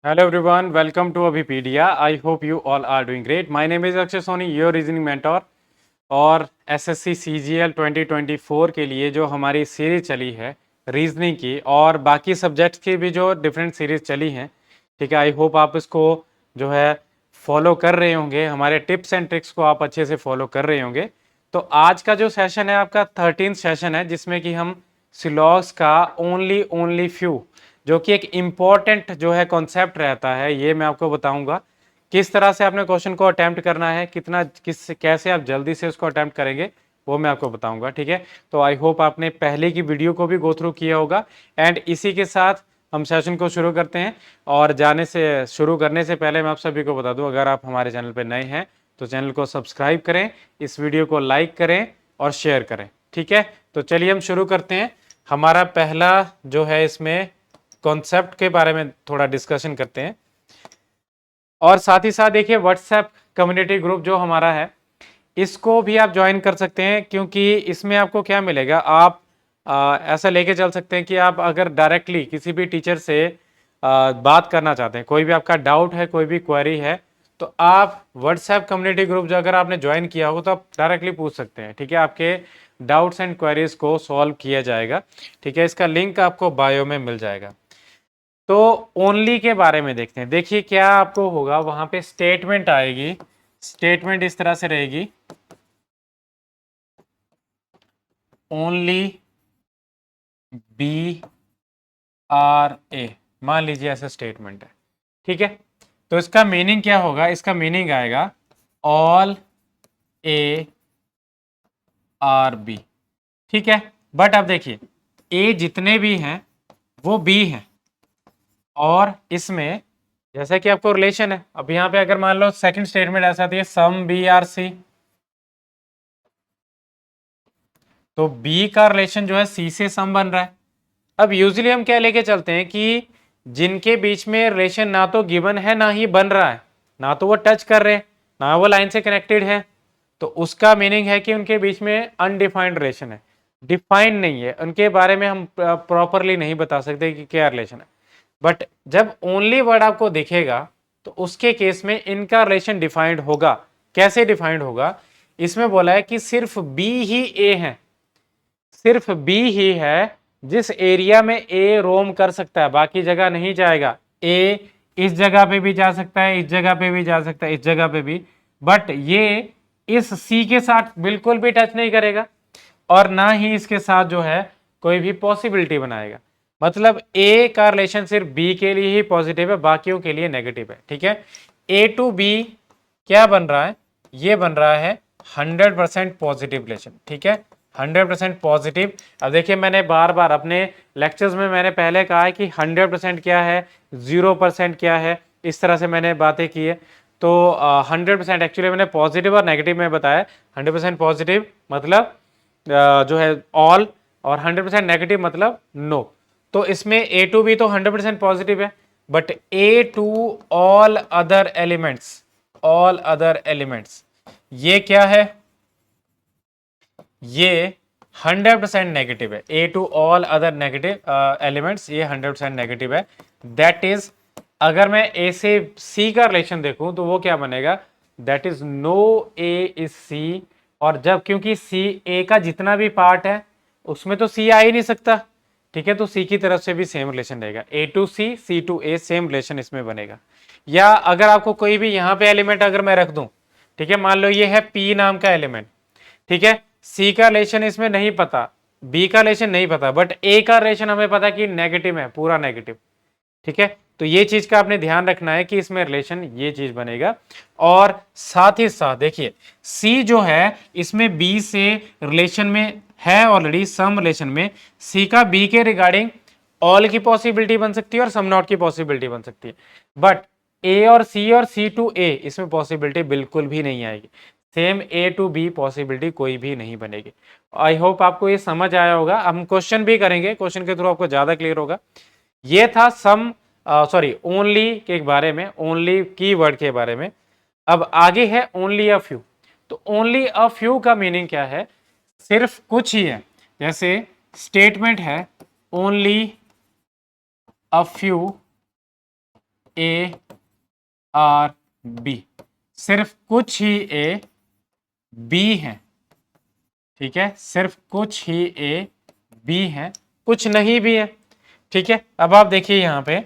Hello everyone, welcome to Abhipedia. I hope you all are doing great. My name is Akshay Soni, your reasoning mentor. और SSC CGL 2024 के लिए जो हमारी series चली है reasoning की और बाकी सब्जेक्ट्स की भी जो डिफरेंट सीरीज चली हैं, ठीक है। आई होप आप इसको जो है फॉलो कर रहे होंगे, हमारे टिप्स एंड ट्रिक्स को आप अच्छे से फॉलो कर रहे होंगे। तो आज का जो सेशन है आपका 13th सेशन है, जिसमें कि हम सिलॉग्स का ओनली फ्यू जो कि एक इम्पॉर्टेंट जो है कॉन्सेप्ट रहता है, ये मैं आपको बताऊंगा किस तरह से आपने क्वेश्चन को अटेम्प्ट करना है, कितना कैसे आप जल्दी से उसको अटेम्प्ट करेंगे, वो मैं आपको बताऊंगा, ठीक है। तो आई होप आपने पहले की वीडियो को भी गो थ्रू किया होगा। एंड इसी के साथ हम सेशन को शुरू करते हैं। और शुरू करने से पहले मैं आप सभी को बता दूं, अगर आप हमारे चैनल पर नए हैं तो चैनल को सब्सक्राइब करें, इस वीडियो को लाइक करें और शेयर करें, ठीक है। तो चलिए हम शुरू करते हैं। हमारा पहला जो है इसमें कॉन्सेप्ट के बारे में थोड़ा डिस्कशन करते हैं। और साथ ही साथ देखिए, व्हाट्सएप कम्युनिटी ग्रुप जो हमारा है, इसको भी आप ज्वाइन कर सकते हैं, क्योंकि इसमें आपको क्या मिलेगा, आप ऐसा लेके चल सकते हैं कि आप अगर डायरेक्टली किसी भी टीचर से बात करना चाहते हैं, कोई भी आपका डाउट है, कोई भी क्वेरी है, तो आप व्हाट्सएप कम्युनिटी ग्रुप जो अगर आपने ज्वाइन किया हो तो आप डायरेक्टली पूछ सकते हैं, ठीक है। आपके डाउट्स एंड क्वेरीज को सॉल्व किया जाएगा, ठीक है। इसका लिंक आपको बायो में मिल जाएगा। तो ओनली के बारे में देखते हैं। देखिए क्या आपको होगा, वहां पे स्टेटमेंट आएगी। स्टेटमेंट इस तरह से रहेगी, ओनली बी आर ए, मान लीजिए ऐसा स्टेटमेंट है, ठीक है। तो इसका मीनिंग क्या होगा, इसका मीनिंग आएगा ऑल ए आर बी, ठीक है। बट अब देखिए, ए जितने भी हैं वो बी हैं, और इसमें जैसा कि आपको रिलेशन है, अब यहाँ पे अगर मान लो सेकंड स्टेटमेंट ऐसा थी, सम बी आर सी, तो बी का रिलेशन जो है सी से सम बन रहा है। अब यूजुअली हम क्या लेके चलते हैं कि जिनके बीच में रिलेशन ना तो गिवन है ना ही बन रहा है, ना तो वो टच कर रहे हैं, ना वो लाइन से कनेक्टेड है, तो उसका मीनिंग है कि उनके बीच में अनडिफाइंड रिलेशन है, डिफाइंड नहीं है, उनके बारे में हम प्रॉपरली नहीं बता सकते कि क्या रिलेशन है। बट जब ओनली वर्ड आपको दिखेगा तो उसके केस में इनका रिलेशन डिफाइंड होगा। कैसे डिफाइंड होगा, इसमें बोला है कि सिर्फ बी ही ए है, सिर्फ बी ही है जिस एरिया में ए रोम कर सकता है, बाकी जगह नहीं जाएगा। ए इस जगह पे भी जा सकता है, इस जगह पे भी जा सकता है, इस जगह पे भी, बट ये इस सी के साथ बिल्कुल भी टच नहीं करेगा, और ना ही इसके साथ जो है कोई भी पॉसिबिलिटी बनाएगा। मतलब ए का रिलेशन सिर्फ बी के लिए ही पॉजिटिव है, बाकियों के लिए नेगेटिव है, ठीक है। ए टू बी क्या बन रहा है, ये बन रहा है 100% पॉजिटिव रिलेशन, ठीक है, 100% पॉजिटिव। अब देखिए, मैंने बार बार अपने लेक्चर्स में मैंने पहले कहा है कि 100% क्या है, 0% क्या है, इस तरह से मैंने बातें की है। तो 100% एक्चुअली मैंने पॉजिटिव और नेगेटिव में बताया। 100% पॉजिटिव मतलब जो है ऑल, और 100% नेगेटिव मतलब नो। तो इसमें ए टू बी तो 100% पॉजिटिव है, but A to all other elements, all other elements ये क्या है, ये 100% नेगेटिव है। A to all other negative elements ये 100% नेगेटिव है। दैट इज, अगर मैं ए से सी का रिलेशन देखूं तो वो क्या बनेगा, that is no A is C. और जब, क्योंकि सी ए का जितना भी पार्ट है उसमें तो सी आ ही नहीं सकता, ठीक है, तो सी की तरफ से भी सेम रिलेशन रहेगा, A to C, C to A, same relation इसमें बनेगा। या अगर आपको कोई भी यहां पे एलिमेंट अगर मैं रख दूं, ठीक है, मान लो ये है पी नाम का एलिमेंट, ठीक है, सी का रिलेशन इसमें नहीं पता, बी का रिलेशन नहीं पता, बट ए का रिलेशन हमें पता कि नेगेटिव है, पूरा नेगेटिव, ठीक है। तो ये चीज का आपने ध्यान रखना है कि इसमें रिलेशन ये चीज बनेगा। और साथ ही साथ देखिए, सी जो है इसमें बी से रिलेशन में है, ऑलरेडी सम रिलेशन में सी का बी के रिगार्डिंग ऑल की पॉसिबिलिटी बन सकती है और सम नॉट की पॉसिबिलिटी बन सकती है, बट ए और सी टू ए इसमें पॉसिबिलिटी बिल्कुल भी नहीं आएगी, same A to B possibility कोई भी नहीं बनेगी। आई होप आपको ये समझ आया होगा। हम क्वेश्चन भी करेंगे, क्वेश्चन के थ्रू आपको ज्यादा क्लियर होगा। ये था सम, सॉरी, ओनली के बारे में, ओनली की वर्ड के बारे में। अब आगे है ओनली अ फ्यू। तो ओनली अ फ्यू का मीनिंग क्या है, सिर्फ कुछ ही है। जैसे स्टेटमेंट है only a few A are B, सिर्फ कुछ ही ए बी है, ठीक है, सिर्फ कुछ ही ए बी है, कुछ नहीं भी है, ठीक है। अब आप देखिए यहाँ पे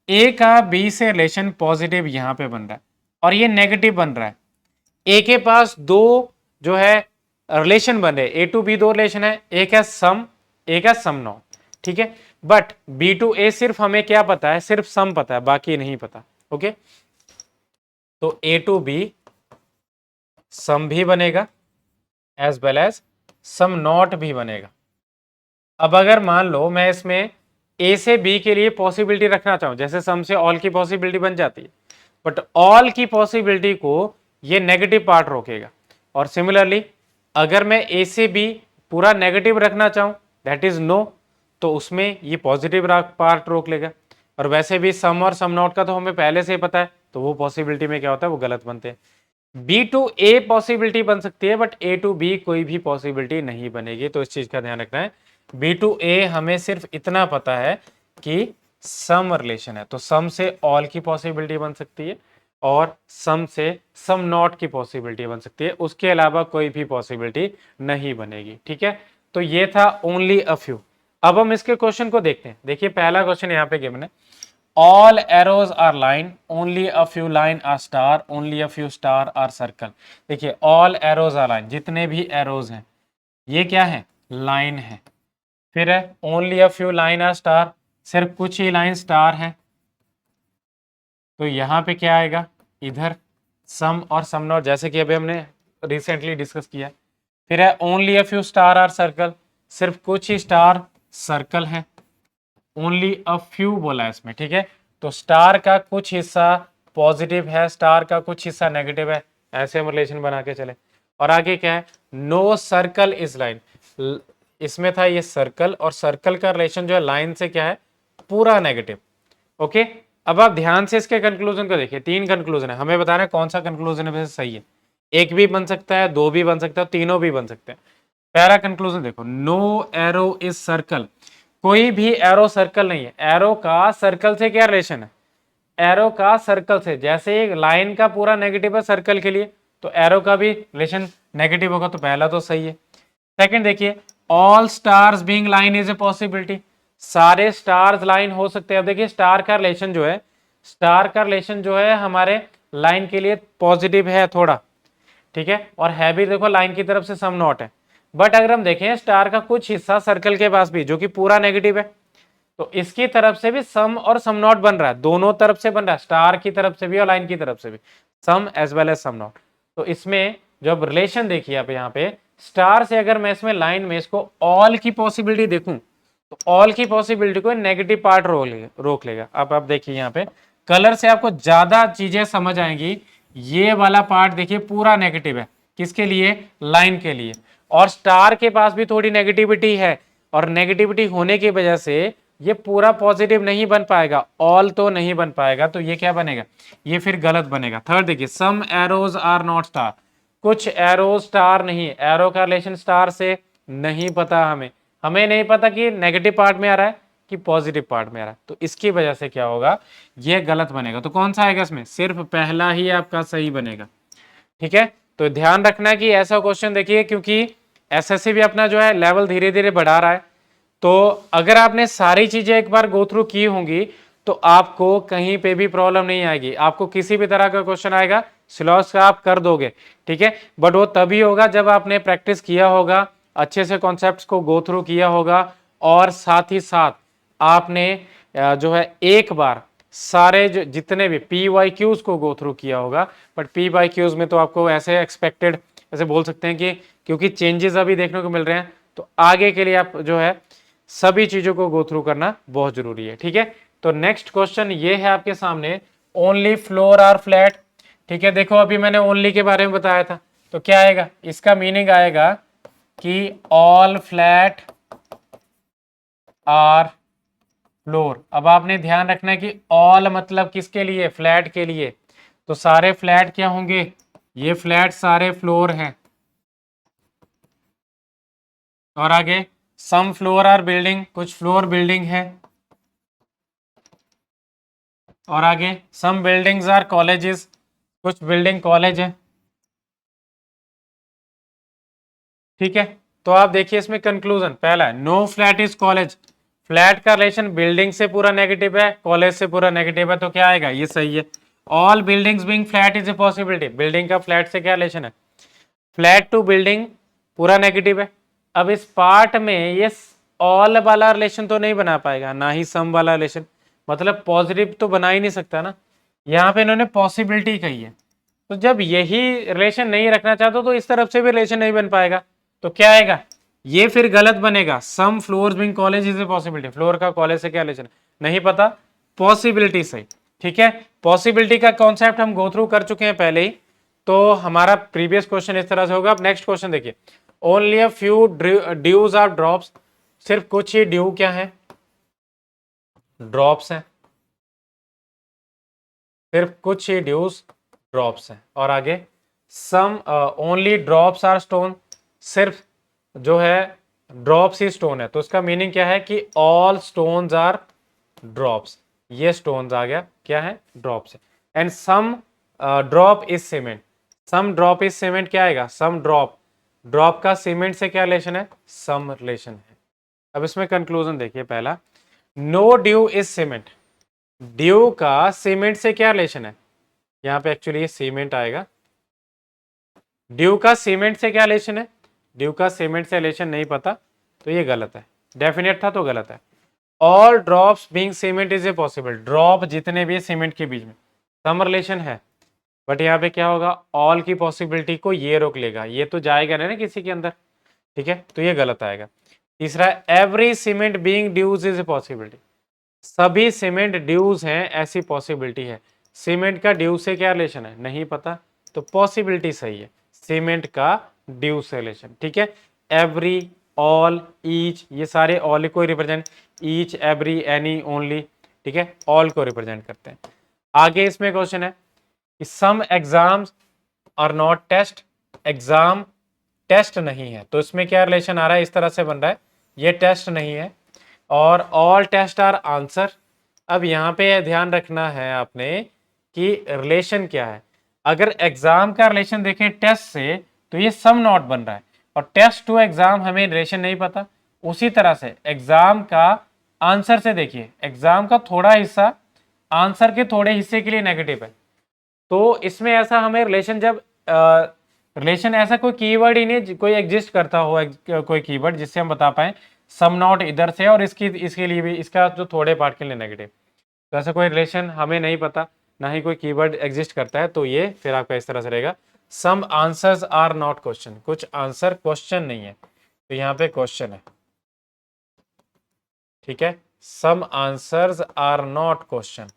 ए का बी से रिलेशन पॉजिटिव यहाँ पे बन रहा है और ये नेगेटिव बन रहा है। ए के पास दो जो है रिलेशन बन रहे, ए टू बी दो रिलेशन है, एक है सम, एक है सम नॉट, ठीक है। बट बी टू ए सिर्फ हमें क्या पता है, सिर्फ सम पता है, बाकी नहीं पता, ओके। तो ए टू बी सम भी बनेगा as well as some not भी बनेगा। अब अगर मान लो मैं इसमें ए से बी के लिए पॉसिबिलिटी रखना चाहूं, जैसे सम से ऑल की पॉसिबिलिटी बन जाती है, बट ऑल की पॉसिबिलिटी को ये नेगेटिव पार्ट रोकेगा। और सिमिलरली अगर मैं ए से बी पूरा नेगेटिव रखना चाहूं, दैट इज नो, तो उसमें ये पॉजिटिव पार्ट रोक लेगा। और वैसे भी सम और सम नॉट का तो हमें पहले से ही पता है, तो वो पॉसिबिलिटी में क्या होता है, वो गलत बनते हैं। बी टू ए पॉसिबिलिटी बन सकती है, बट ए टू बी कोई भी पॉसिबिलिटी नहीं बनेगी, तो इस चीज का ध्यान रखना है। बी टू ए हमें सिर्फ इतना पता है कि सम रिलेशन है, तो सम से ऑल की पॉसिबिलिटी बन सकती है और सम से सम नॉट की पॉसिबिलिटी बन सकती है, उसके अलावा कोई भी पॉसिबिलिटी नहीं बनेगी, ठीक है। तो ये था ओनली अ फ्यू। अब हम इसके क्वेश्चन को देखते हैं। देखिए पहला क्वेश्चन यहाँ पे गिवन है, all arrows are line, only a few line are star, only a few star are circle। देखिए all arrows are line, जितने भी arrows हैं ये क्या है, लाइन है। फिर है only a few line are star, सिर्फ कुछ ही लाइन स्टार है, तो यहाँ पे क्या आएगा, इधर सम और सम नॉट, जैसे कि अभी हमने रिसेंटली डिस्कस किया। फिर है only a few star are circle, सिर्फ कुछ ही स्टार सर्कल है, ओनली अ फ्यू बोला है इसमें, ठीक है। तो स्टार का कुछ हिस्सा पॉजिटिव है, स्टार का कुछ हिस्सा नेगेटिव है, ऐसे हम रिलेशन बना के चले। और आगे क्या है, नो सर्कल इज लाइन, इसमें था ये सर्कल, और सर्कल का रिलेशन जो है लाइन से क्या है, पूरा नेगेटिव, ओके। अब आप ध्यान से इसके कंक्लूजन को देखिए, तीन कंक्लूजन है, हमें बताना है कौन सा कंक्लूजन है वैसे सही है। एक भी बन सकता है, दो भी बन सकता है, तीनों भी बन सकते हैं। पहला कंक्लूजन देखो, नो एरो इज सर्कल, कोई भी एरो सर्कल नहीं है। एरो का सर्कल से क्या रिलेशन है, एरो का सर्कल से, जैसे एक लाइन का पूरा नेगेटिव है सर्कल के लिए, तो एरो का भी रिलेशन नेगेटिव होगा, तो पहला तो सही है। सेकंड देखिए, all stars being line is a possibility, सारे स्टार्स लाइन हो सकते हैं। अब देखिए स्टार का रिलेशन जो है, स्टार का रिलेशन जो है हमारे लाइन के लिए पॉजिटिव है थोड़ा, ठीक है, और है भी देखो लाइन की तरफ से सम नॉट है। बट अगर हम देखें स्टार का कुछ हिस्सा सर्कल के पास भी जो कि पूरा नेगेटिव है, तो इसकी तरफ से भी सम और सम नॉट बन रहा है, दोनों तरफ से बन रहा है, स्टार की तरफ से भी और लाइन की तरफ से भी, some as well as some not. तो इसमें जब रिलेशन देखिए आप यहाँ पे, स्टार से अगर मैं इसमें लाइन में इसको ऑल की पॉसिबिलिटी देखूं, तो ऑल की पॉसिबिलिटी को नेगेटिव पार्ट रोक लेगा। अब आप देखिए यहाँ पे कलर से आपको ज्यादा चीजें समझ आएंगी। ये वाला पार्ट देखिए पूरा नेगेटिव है, किसके लिए, लाइन के लिए, और स्टार के पास भी थोड़ी नेगेटिविटी है, और नेगेटिविटी होने की वजह से ये पूरा पॉजिटिव नहीं बन पाएगा, ऑल तो नहीं बन पाएगा, तो ये क्या बनेगा, ये फिर गलत बनेगा। थर्ड देखिए, सम एरोज आर नॉट स्टार, कुछ एरो स्टार नहीं, एरो का रिलेशन स्टार से नहीं पता, हमें नहीं पता कि नेगेटिव पार्ट में आ रहा है कि पॉजिटिव पार्ट में आ रहा है, तो इसकी वजह से क्या होगा, ये गलत बनेगा। तो कौन सा आएगा इसमें, सिर्फ पहला ही आपका सही बनेगा, ठीक है। तो ध्यान रखना कि ऐसा क्वेश्चन देखिए, क्योंकि एसएससी भी अपना जो है लेवल धीरे धीरे बढ़ा रहा है, तो अगर आपने सारी चीजें एक बार गो थ्रू की होंगी तो आपको कहीं पे भी प्रॉब्लम नहीं आएगी। आपको किसी भी तरह का क्वेश्चन आएगा सिलेबस का आप कर दोगे, ठीक है, बट वो तभी होगा जब आपने प्रैक्टिस किया होगा, अच्छे से कॉन्सेप्ट्स को गो थ्रू किया होगा, और साथ ही साथ आपने जो है एक बार सारे जितने भी पी वाई क्यूज को गो थ्रू किया होगा। बट पी वाई क्यूज में तो आपको ऐसे एक्सपेक्टेड, ऐसे बोल सकते हैं कि क्योंकि चेंजेस अभी देखने को मिल रहे हैं, तो आगे के लिए आप जो है सभी चीजों को गो थ्रू करना बहुत जरूरी है, ठीक है। तो नेक्स्ट क्वेश्चन ये है आपके सामने, ओनली फ्लोर आर फ्लैट, ठीक है। देखो अभी मैंने ओनली के बारे में बताया था, तो क्या आएगा, इसका मीनिंग आएगा कि ऑल फ्लैट आर फ्लोर। अब आपने ध्यान रखना है कि ऑल मतलब किसके लिए, फ्लैट के लिए, तो सारे फ्लैट क्या होंगे, ये फ्लैट सारे फ्लोर हैं। और आगे सम फ्लोर आर बिल्डिंग, कुछ फ्लोर बिल्डिंग है, और आगे सम बिल्डिंग्स आर कॉलेजेस, कुछ बिल्डिंग कॉलेज है, ठीक है। तो आप देखिए इसमें कंक्लूजन पहला है no flat is college, flat का रिलेशन बिल्डिंग से पूरा नेगेटिव है, कॉलेज से पूरा नेगेटिव है, तो क्या आएगा, ये सही है। All buildings being flat is a possibility, building का फ्लैट से क्या रिलेशन है, फ्लैट टू बिल्डिंग पूरा नेगेटिव है। अब इस पार्ट में ये ऑल वाला रिलेशन तो नहीं बना पाएगा, ना ही सम वाला रिलेशन, मतलब पॉजिटिव तो बना ही नहीं सकता ना। यहाँ पे इन्होंने पॉसिबिलिटी कही है, तो जब यही रिलेशन नहीं रखना चाहते तो इस तरफ से भी रिलेशन नहीं बन पाएगा, तो क्या आएगा, ये फिर गलत बनेगा। Some floors being college is a possibility, floor का कॉलेज से क्या रिलेशन, नहीं पता, पॉसिबिलिटी सही, ठीक है। पॉसिबिलिटी का कॉन्सेप्ट हम गो थ्रू कर चुके हैं पहले ही, तो हमारा प्रीवियस क्वेश्चन इस तरह से होगा। अब नेक्स्ट क्वेश्चन देखिए, only a few dews are drops, सिर्फ कुछ ही ड्यू क्या है, ड्रॉप्स हैं, सिर्फ कुछ ही ड्यूज ड्रॉप्स हैं। और आगे some only drops are stone, सिर्फ जो है ड्रॉप्स ही स्टोन है, तो इसका मीनिंग क्या है कि ऑल स्टोन्स आर ड्रॉप्स, ये स्टोन्स आ गया क्या है, ड्रॉप्स है। And some drop is cement, some drop is cement क्या आएगा, सम ड्रॉप, ड्रॉप का सीमेंट से क्या रिलेशन है, सम रिलेशन है। अब इसमें कंक्लूजन देखिए, पहला no dew is cement, dew का सीमेंट से क्या रिलेशन है, यहाँ पे एक्चुअली ये सीमेंट आएगा, ड्यू का सीमेंट से क्या रिलेशन है, ड्यू का सीमेंट से रिलेशन नहीं पता, तो ये गलत है, डेफिनेट था तो गलत है। All drops being cement is a possible, drop जितने भी सीमेंट के बीच में सम रिलेशन है, बट यहाँ पे क्या होगा, ऑल की पॉसिबिलिटी को ये रोक लेगा, ये तो जाएगा ना किसी के अंदर, ठीक है, तो ये गलत आएगा। तीसरा, every cement being dews is a possibility, सभी सीमेंट ड्यूज हैं ऐसी पॉसिबिलिटी है, सीमेंट का ड्यू से क्या रिलेशन है, नहीं पता, तो पॉसिबिलिटी सही है, सीमेंट का ड्यू से रिलेशन, ठीक है। एवरी, ऑल, ईच, ये सारे ऑल को represent, each, every, any, only, ठीक है, ऑल को रिप्रेजेंट करते हैं। आगे इसमें क्वेश्चन है कि some exams are not test, exam test नहीं है, तो इसमें क्या रिलेशन आ रहा है, इस तरह से बन रहा है, ये टेस्ट नहीं है, और ऑल टेस्ट आर आंसर। अब यहाँ पे ध्यान रखना है आपने कि रिलेशन क्या है, अगर एग्जाम का रिलेशन देखें टेस्ट से तो ये सम नॉट बन रहा है, और टेस्ट टू एग्जाम हमें रिलेशन नहीं पता। उसी तरह से एग्जाम का आंसर से देखिए, एग्जाम का थोड़ा हिस्सा आंसर के थोड़े हिस्से के लिए नेगेटिव है, तो इसमें ऐसा हमें रिलेशन, जब रिलेशन ऐसा कोई कीवर्ड ही नहीं कोई एग्जिस्ट करता हो, कोई कीवर्ड जिससे हम बता पाए सम नॉट इधर से, और इसके लिए भी इसका जो थोड़े पार्ट के लिए नेगेटिव, तो ऐसा कोई रिलेशन हमें नहीं पता, ना ही कोई कीवर्ड एग्जिस्ट करता है, तो ये फिर आपका इस तरह से रहेगा, some answers are not question, कुछ आंसर क्वेश्चन नहीं है, तो यहाँ पे क्वेश्चन है, ठीक है, some answers are not question.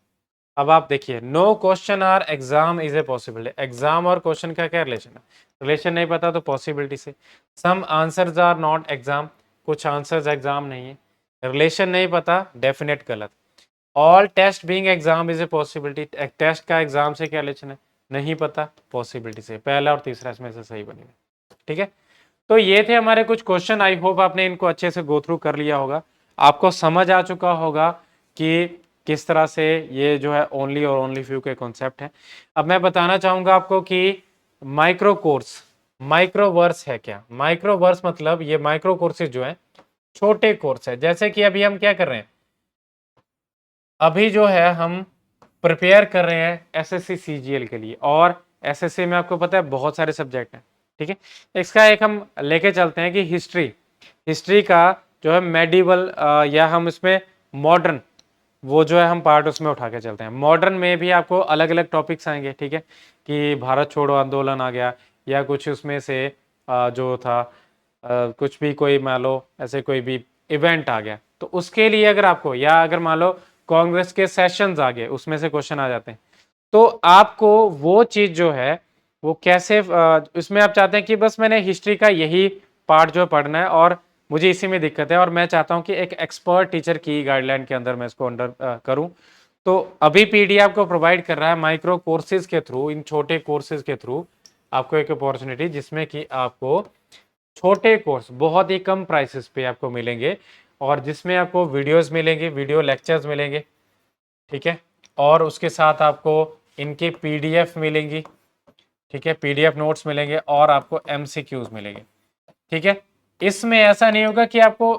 अब आप देखिए, no question are exam is a possibility, exam और क्वेश्चन का क्या रिलेशन है, रिलेशन नहीं पता तो पॉसिबिलिटी से। Some answers are not exam, कुछ आंसर्स एग्जाम नहीं है, रिलेशन नहीं पता, डेफिनेट गलत। All test being exam is a possibility, test का एग्जाम से क्या रिलेशन है, नहीं पता, पॉसिबिलिटी से, पहला और तीसरा इसमें से सही बनेगा, ठीक है। तो ये थे हमारे कुछ क्वेश्चन, आई होप आपने इनको अच्छे से गो थ्रू कर लिया होगा, आपको समझ आ चुका होगा कि किस तरह से ये जो है ओनली और ओनली फ्यू के कॉन्सेप्ट हैं। अब मैं बताना चाहूंगा आपको कि माइक्रो कोर्स, माइक्रो वर्स है क्या, माइक्रो वर्स मतलब ये माइक्रो कोर्सेज जो है छोटे कोर्स है, जैसे कि अभी हम क्या कर रहे हैं, अभी जो है हम प्रिपेयर कर रहे हैं एसएससी सीजीएल के लिए, और एसएससी में आपको पता है बहुत सारे सब्जेक्ट हैं, ठीक है। इसका एक हम लेके चलते हैं कि हिस्ट्री, हिस्ट्री का जो है मेडिवल या हम इसमें मॉडर्न, वो जो है हम पार्ट उसमें उठा के चलते हैं। मॉडर्न में भी आपको अलग अलग टॉपिक्स आएंगे, ठीक है, कि भारत छोड़ो आंदोलन आ गया, या कुछ उसमें से जो था कुछ भी कोई मान लो ऐसे कोई भी इवेंट आ गया, तो उसके लिए अगर आपको, या अगर मान लो कांग्रेस के सेशंस आ गए, उसमें से क्वेश्चन आ जाते हैं, तो आपको वो चीज जो है वो कैसे इसमें आप चाहते हैं कि बस मैंने हिस्ट्री का यही पार्ट जो पढ़ना है और मुझे इसी में दिक्कत है, और मैं चाहता हूं कि एक एक्सपर्ट टीचर की गाइडलाइन के अंदर मैं इसको अंडर करूं, तो अभी पीडी आपको प्रोवाइड कर रहा है माइक्रो कोर्सेज के थ्रू, इन छोटे कोर्सेज के थ्रू आपको एक अपॉर्चुनिटी, जिसमें कि आपको छोटे कोर्स बहुत ही कम प्राइसेस पे आपको मिलेंगे, और जिसमें आपको वीडियोस मिलेंगे, वीडियो लेक्चर्स मिलेंगे, ठीक है, और उसके साथ आपको इनके पीडीएफ मिलेंगी, ठीक है, पीडीएफ नोट्स मिलेंगे और आपको एमसीक्यूज मिलेंगे, ठीक है। इसमें ऐसा नहीं होगा कि आपको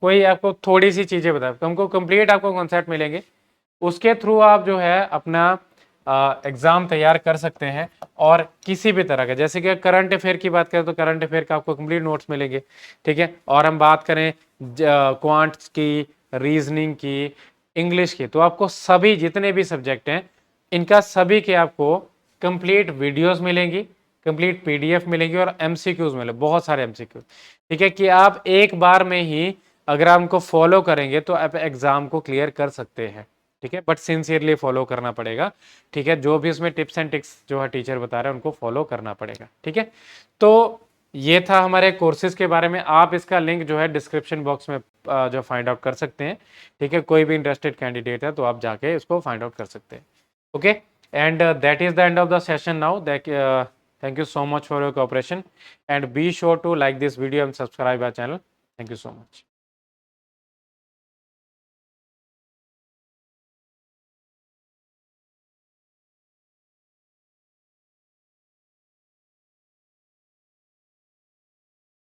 कोई आपको थोड़ी सी चीजें बताए, तुमको कंप्लीट आपको कॉन्सेप्ट मिलेंगे, उसके थ्रू आप जो है अपना एग्जाम तैयार कर सकते हैं। और किसी भी तरह का, जैसे कि करंट अफेयर की बात करें तो करंट अफेयर का आपको कंप्लीट नोट्स मिलेंगे, ठीक है। और हम बात करें क्वांट्स की, रीजनिंग की, इंग्लिश की, तो आपको सभी जितने भी सब्जेक्ट हैं इनका सभी के आपको कंप्लीट वीडियोस मिलेंगी, कंप्लीट पीडीएफ मिलेंगी और एमसीक्यूज मिले, बहुत सारे एमसीक्यूज, ठीक है, कि आप एक बार में ही अगर आप उनको फॉलो करेंगे तो आप एग्जाम को क्लियर कर सकते हैं, ठीक है। बट सिंसियरली फॉलो करना पड़ेगा, ठीक है। जो भी उसमें टिप्स एंड ट्रिक्स जो है टीचर बता रहे हैं उनको फॉलो करना पड़ेगा, ठीक है। तो ये था हमारे कोर्सेज के बारे में। आप इसका लिंक जो है डिस्क्रिप्शन बॉक्स में जो फाइंड आउट कर सकते हैं, ठीक है। कोई भी इंटरेस्टेड कैंडिडेट है तो आप जाके इसको फाइंड आउट कर सकते हैं, okay. And that is the end of the session now. Thank you so much for your cooperation and be sure to like this video and subscribe our channel. Thank you so much.